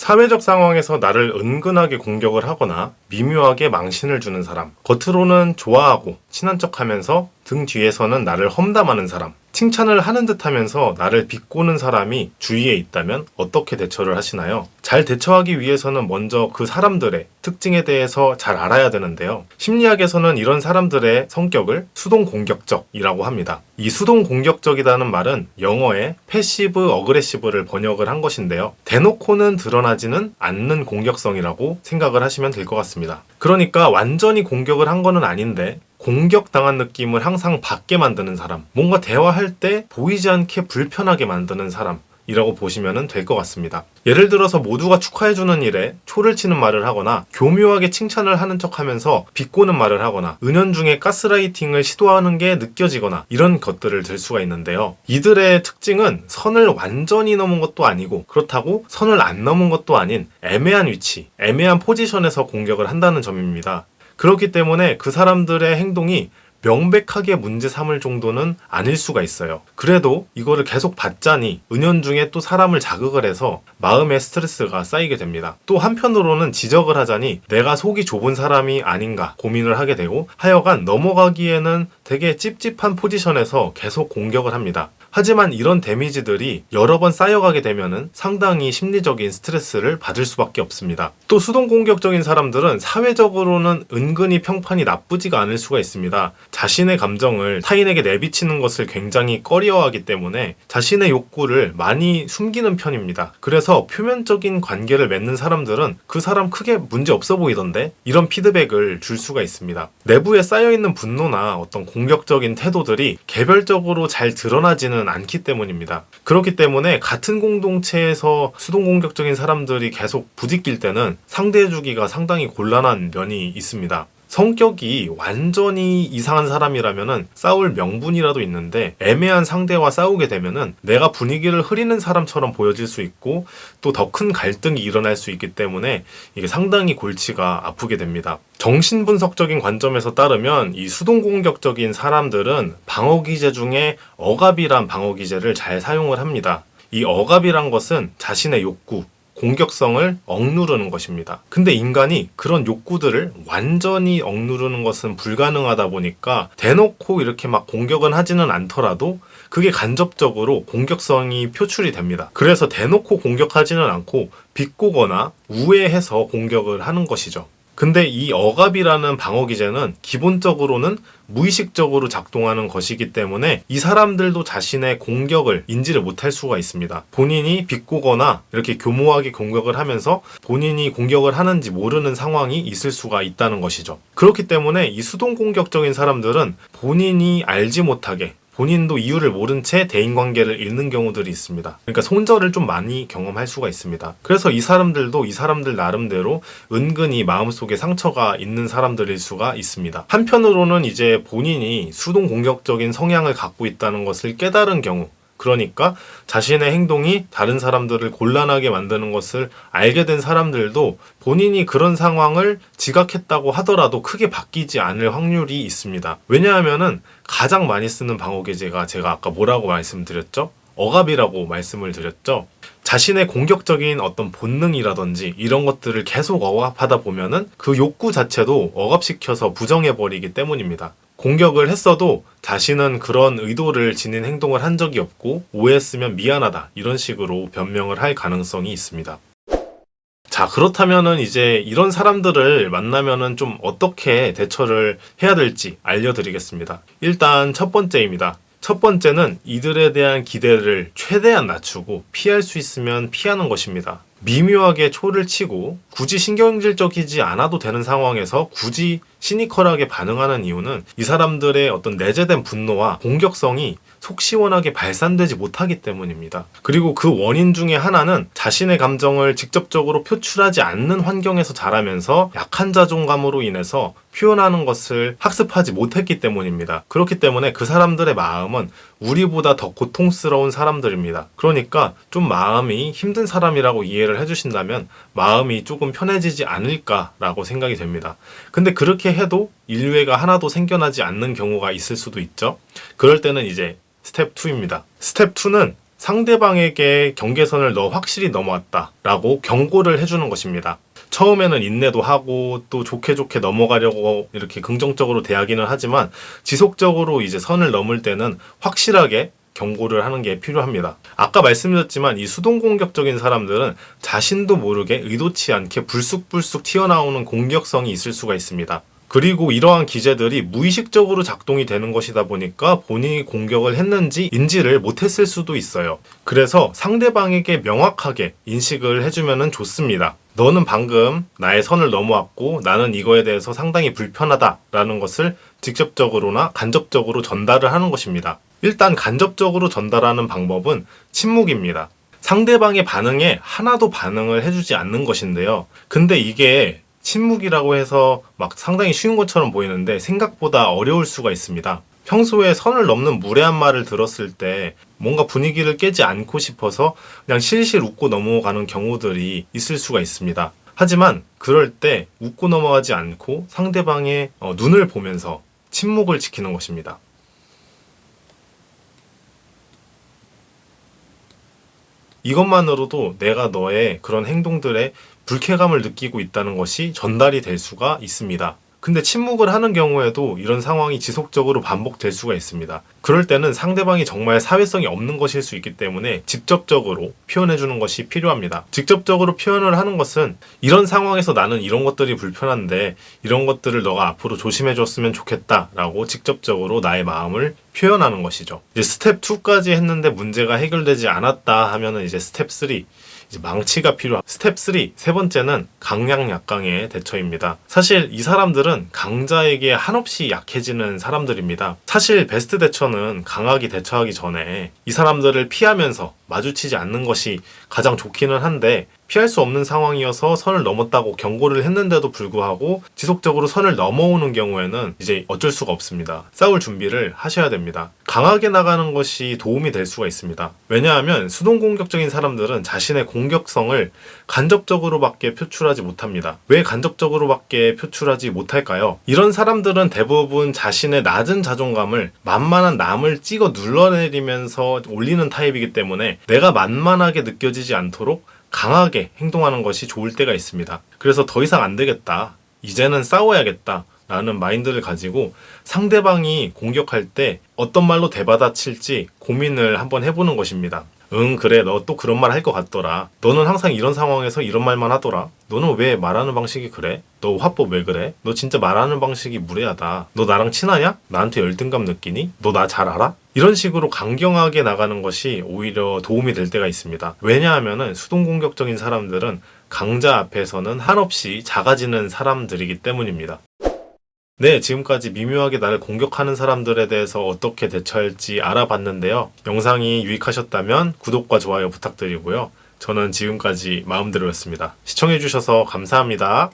사회적 상황에서 나를 은근하게 공격을 하거나 미묘하게 망신을 주는 사람, 겉으로는 좋아하고 친한 척하면서 등 뒤에서는 나를 험담하는 사람, 칭찬을 하는 듯 하면서 나를 비꼬는 사람이 주위에 있다면 어떻게 대처를 하시나요? 잘 대처하기 위해서는 먼저 그 사람들의 특징에 대해서 잘 알아야 되는데요. 심리학에서는 이런 사람들의 성격을 수동공격적이라고 합니다. 이 수동공격적이라는 말은 영어의 패시브 어그레시브를 번역을 한 것인데요. 대놓고는 드러나지는 않는 공격성이라고 생각을 하시면 될 것 같습니다. 그러니까 완전히 공격을 한 거는 아닌데 공격당한 느낌을 항상 받게 만드는 사람, 뭔가 대화할 때 보이지 않게 불편하게 만드는 사람이라고 보시면 될 것 같습니다. 예를 들어서 모두가 축하해주는 일에 초를 치는 말을 하거나 교묘하게 칭찬을 하는 척하면서 비꼬는 말을 하거나 은연중에 가스라이팅을 시도하는 게 느껴지거나 이런 것들을 들 수가 있는데요. 이들의 특징은 선을 완전히 넘은 것도 아니고 그렇다고 선을 안 넘은 것도 아닌 애매한 위치, 애매한 포지션에서 공격을 한다는 점입니다. 그렇기 때문에 그 사람들의 행동이 명백하게 문제 삼을 정도는 아닐 수가 있어요. 그래도 이거를 계속 받자니 은연중에 또 사람을 자극을 해서 마음의 스트레스가 쌓이게 됩니다. 또 한편으로는 지적을 하자니 내가 속이 좁은 사람이 아닌가 고민을 하게 되고 하여간 넘어가기에는 되게 찝찝한 포지션에서 계속 공격을 합니다. 하지만 이런 데미지들이 여러 번 쌓여가게 되면은 상당히 심리적인 스트레스를 받을 수밖에 없습니다. 또 수동공격적인 사람들은 사회적으로는 은근히 평판이 나쁘지가 않을 수가 있습니다. 자신의 감정을 타인에게 내비치는 것을 굉장히 꺼려하기 때문에 자신의 욕구를 많이 숨기는 편입니다. 그래서 표면적인 관계를 맺는 사람들은 그 사람 크게 문제 없어 보이던데 이런 피드백을 줄 수가 있습니다. 내부에 쌓여있는 분노나 어떤 공격적인 태도들이 개별적으로 잘 드러나지는 않기 때문입니다. 그렇기 때문에 같은 공동체에서 수동공격적인 사람들이 계속 부딪힐 때는 상대해주기가 상당히 곤란한 면이 있습니다. 성격이 완전히 이상한 사람이라면은 싸울 명분이라도 있는데 애매한 상대와 싸우게 되면은 내가 분위기를 흐리는 사람처럼 보여질 수 있고 또 더 큰 갈등이 일어날 수 있기 때문에 이게 상당히 골치가 아프게 됩니다. 정신분석적인 관점에서 따르면 이 수동공격적인 사람들은 방어기제 중에 억압이란 방어기제를 잘 사용을 합니다. 이 억압이란 것은 자신의 욕구, 공격성을 억누르는 것입니다. 근데 인간이 그런 욕구들을 완전히 억누르는 것은 불가능하다 보니까 대놓고 이렇게 막 공격은 하지는 않더라도 그게 간접적으로 공격성이 표출이 됩니다. 그래서 대놓고 공격하지는 않고 비꼬거나 우회해서 공격을 하는 것이죠. 근데 이 억압이라는 방어 기제는 기본적으로는 무의식적으로 작동하는 것이기 때문에 이 사람들도 자신의 공격을 인지를 못할 수가 있습니다. 본인이 비꼬거나 이렇게 교모하게 공격을 하면서 본인이 공격을 하는지 모르는 상황이 있을 수가 있다는 것이죠. 그렇기 때문에 이 수동공격적인 사람들은 본인이 알지 못하게 본인도 이유를 모른 채 대인관계를 잃는 경우들이 있습니다. 그러니까 손절을 좀 많이 경험할 수가 있습니다. 그래서 이 사람들도 이 사람들 나름대로 은근히 마음속에 상처가 있는 사람들일 수가 있습니다. 한편으로는 이제 본인이 수동공격적인 성향을 갖고 있다는 것을 깨달은 경우, 그러니까 자신의 행동이 다른 사람들을 곤란하게 만드는 것을 알게 된 사람들도 본인이 그런 상황을 지각했다고 하더라도 크게 바뀌지 않을 확률이 있습니다. 왜냐하면은 가장 많이 쓰는 방어기제가 제가 아까 뭐라고 말씀드렸죠? 억압이라고 말씀을 드렸죠. 자신의 공격적인 어떤 본능이라든지 이런 것들을 계속 억압하다 보면은 그 욕구 자체도 억압시켜서 부정해버리기 때문입니다. 공격을 했어도 자신은 그런 의도를 지닌 행동을 한 적이 없고 오해했으면 미안하다 이런 식으로 변명을 할 가능성이 있습니다. 자, 그렇다면은 이제 이런 사람들을 만나면은 좀 어떻게 대처를 해야 될지 알려드리겠습니다. 일단 첫 번째입니다. 첫 번째는 이들에 대한 기대를 최대한 낮추고 피할 수 있으면 피하는 것입니다. 미묘하게 초를 치고 굳이 신경질적이지 않아도 되는 상황에서 굳이 시니컬하게 반응하는 이유는 이 사람들의 어떤 내재된 분노와 공격성이 속 시원하게 발산되지 못하기 때문입니다. 그리고 그 원인 중에 하나는 자신의 감정을 직접적으로 표출하지 않는 환경에서 자라면서 약한 자존감으로 인해서 표현하는 것을 학습하지 못했기 때문입니다. 그렇기 때문에 그 사람들의 마음은 우리보다 더 고통스러운 사람들입니다. 그러니까 좀 마음이 힘든 사람이라고 이해를 해주신다면 마음이 조금 편해지지 않을까라고 생각이 됩니다. 근데 그렇게 해도 인류애가 하나도 생겨나지 않는 경우가 있을 수도 있죠. 그럴 때는 이제 스텝 2입니다. 스텝 2는 상대방에게 경계선을 너 확실히 넘어왔다 라고 경고를 해주는 것입니다. 처음에는 인내도 하고 또 좋게 넘어가려고 이렇게 긍정적으로 대하기는 하지만 지속적으로 이제 선을 넘을 때는 확실하게 경고를 하는 게 필요합니다. 아까 말씀드렸지만 이 수동공격적인 사람들은 자신도 모르게 의도치 않게 불쑥불쑥 튀어나오는 공격성이 있을 수가 있습니다. 그리고 이러한 기제들이 무의식적으로 작동이 되는 것이다 보니까 본인이 공격을 했는지 인지를 못했을 수도 있어요. 그래서 상대방에게 명확하게 인식을 해주면 좋습니다. 너는 방금 나의 선을 넘어왔고 나는 이거에 대해서 상당히 불편하다라는 것을 직접적으로나 간접적으로 전달을 하는 것입니다. 일단 간접적으로 전달하는 방법은 침묵입니다. 상대방의 반응에 하나도 반응을 해주지 않는 것인데요. 근데 이게 침묵이라고 해서 막 상당히 쉬운 것처럼 보이는데 생각보다 어려울 수가 있습니다. 평소에 선을 넘는 무례한 말을 들었을 때 뭔가 분위기를 깨지 않고 싶어서 그냥 실실 웃고 넘어가는 경우들이 있을 수가 있습니다. 하지만 그럴 때 웃고 넘어가지 않고 상대방의 눈을 보면서 침묵을 지키는 것입니다. 이것만으로도 내가 너의 그런 행동들에 불쾌감을 느끼고 있다는 것이 전달이 될 수가 있습니다. 근데 침묵을 하는 경우에도 이런 상황이 지속적으로 반복될 수가 있습니다. 그럴 때는 상대방이 정말 사회성이 없는 것일 수 있기 때문에 직접적으로 표현해주는 것이 필요합니다. 직접적으로 표현을 하는 것은 이런 상황에서 나는 이런 것들이 불편한데 이런 것들을 너가 앞으로 조심해줬으면 좋겠다 라고 직접적으로 나의 마음을 표현하는 것이죠. 이제 스텝 2까지 했는데 문제가 해결되지 않았다 하면은 이제 스텝 3 망치가 필요한 스텝 3, 세 번째는 강약약강의 대처입니다. 사실 이 사람들은 강자에게 한없이 약해지는 사람들입니다. 사실 베스트 대처는 강하게 대처하기 전에 이 사람들을 피하면서 마주치지 않는 것이 가장 좋기는 한데 피할 수 없는 상황이어서 선을 넘었다고 경고를 했는데도 불구하고 지속적으로 선을 넘어오는 경우에는 이제 어쩔 수가 없습니다. 싸울 준비를 하셔야 됩니다. 강하게 나가는 것이 도움이 될 수가 있습니다. 왜냐하면 수동공격적인 사람들은 자신의 공격성을 간접적으로밖에 표출하지 못합니다. 왜 간접적으로밖에 표출하지 못할까요? 이런 사람들은 대부분 자신의 낮은 자존감을 만만한 남을 찍어 눌러내리면서 올리는 타입이기 때문에 내가 만만하게 느껴지지 않도록 강하게 행동하는 것이 좋을 때가 있습니다. 그래서 더 이상 안 되겠다. 이제는 싸워야겠다. 라는 마인드를 가지고 상대방이 공격할 때 어떤 말로 대받아칠지 고민을 한번 해보는 것입니다. 응, 그래. 너 또 그런 말 할 것 같더라. 너는 항상 이런 상황에서 이런 말만 하더라. 너는 왜 말하는 방식이 그래? 너 화법 왜 그래? 너 진짜 말하는 방식이 무례하다. 너 나랑 친하냐? 나한테 열등감 느끼니? 너 나 잘 알아? 이런 식으로 강경하게 나가는 것이 오히려 도움이 될 때가 있습니다. 왜냐하면은 수동공격적인 사람들은 강자 앞에서는 한없이 작아지는 사람들이기 때문입니다. 네, 지금까지 미묘하게 나를 공격하는 사람들에 대해서 어떻게 대처할지 알아봤는데요. 영상이 유익하셨다면 구독과 좋아요 부탁드리고요. 저는 지금까지 마음대로였습니다. 시청해주셔서 감사합니다.